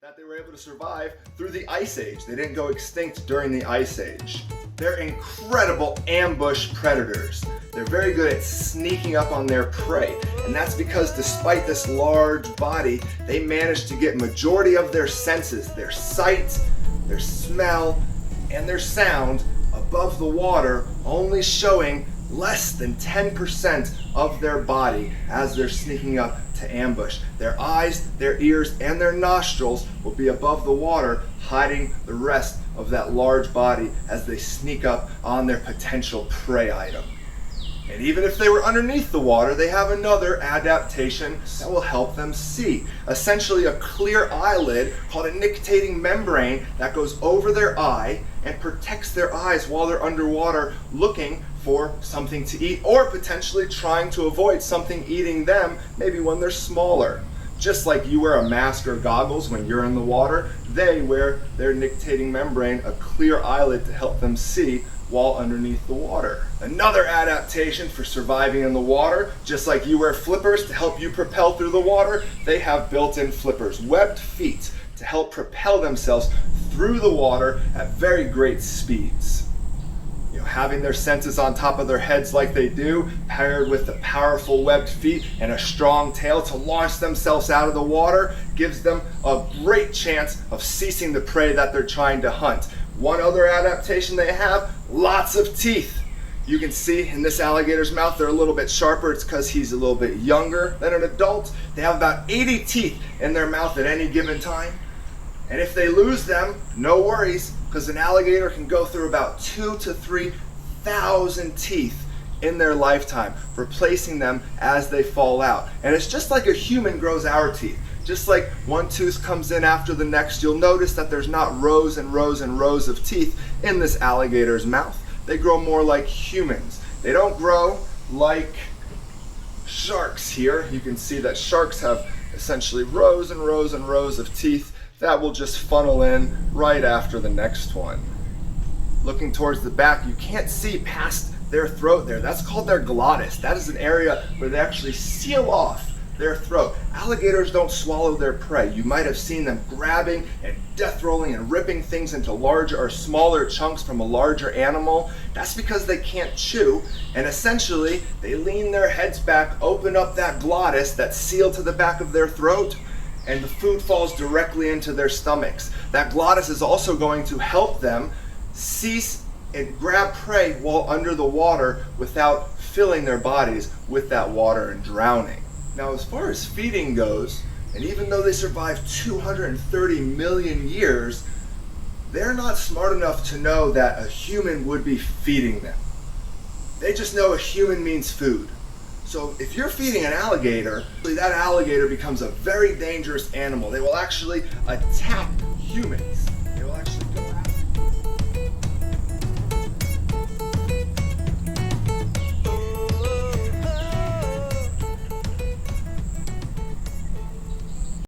that they were able to survive through the Ice Age. They didn't go extinct during the Ice Age. They're incredible ambush predators. They're very good at sneaking up on their prey, and that's because despite this large body, they manage to get majority of their senses, their sight, their smell, and their sound above the water, only showing less than 10% of their body as they're sneaking up to ambush. Their eyes, their ears, and their nostrils will be above the water, hiding the rest of that large body as they sneak up on their potential prey item. And even if they were underneath the water, they have another adaptation that will help them see. Essentially a clear eyelid called a nictitating membrane that goes over their eye and protects their eyes while they're underwater looking for something to eat, or potentially trying to avoid something eating them, maybe when they're smaller. Just like you wear a mask or goggles when you're in the water, they wear their nictitating membrane, a clear eyelid, to help them see while underneath the water. Another adaptation for surviving in the water, just like you wear flippers to help you propel through the water, they have built-in flippers, webbed feet, to help propel themselves through the water at very great speeds. Having their senses on top of their heads like they do, paired with the powerful webbed feet and a strong tail to launch themselves out of the water, gives them a great chance of ceasing the prey that they're trying to hunt. One other adaptation they have, lots of teeth. You can see in this alligator's mouth, they're a little bit sharper. It's because he's a little bit younger than an adult. They have about 80 teeth in their mouth at any given time. And if they lose them, no worries, because an alligator can go through about 2,000 to 3,000 teeth in their lifetime, replacing them as they fall out. And it's just like a human grows our teeth. Just like one tooth comes in after the next, you'll notice that there's not rows and rows and rows of teeth in this alligator's mouth. They grow more like humans. They don't grow like sharks here. You can see that sharks have essentially rows and rows and rows of teeth that will just funnel in right after the next one. Looking towards the back, you can't see past their throat there. That's called their glottis. That is an area where they actually seal off their throat. Alligators don't swallow their prey. You might have seen them grabbing and death rolling and ripping things into larger or smaller chunks from a larger animal. That's because they can't chew, and essentially they lean their heads back, open up that glottis that's sealed to the back of their throat, and the food falls directly into their stomachs. That glottis is also going to help them cease and grab prey while under the water without filling their bodies with that water and drowning. Now, as far as feeding goes, and even though they survived 230 million years, they're not smart enough to know that a human would be feeding them. They just know a human means food. So if you're feeding an alligator, that alligator becomes a very dangerous animal. They will actually attack humans. They will actually go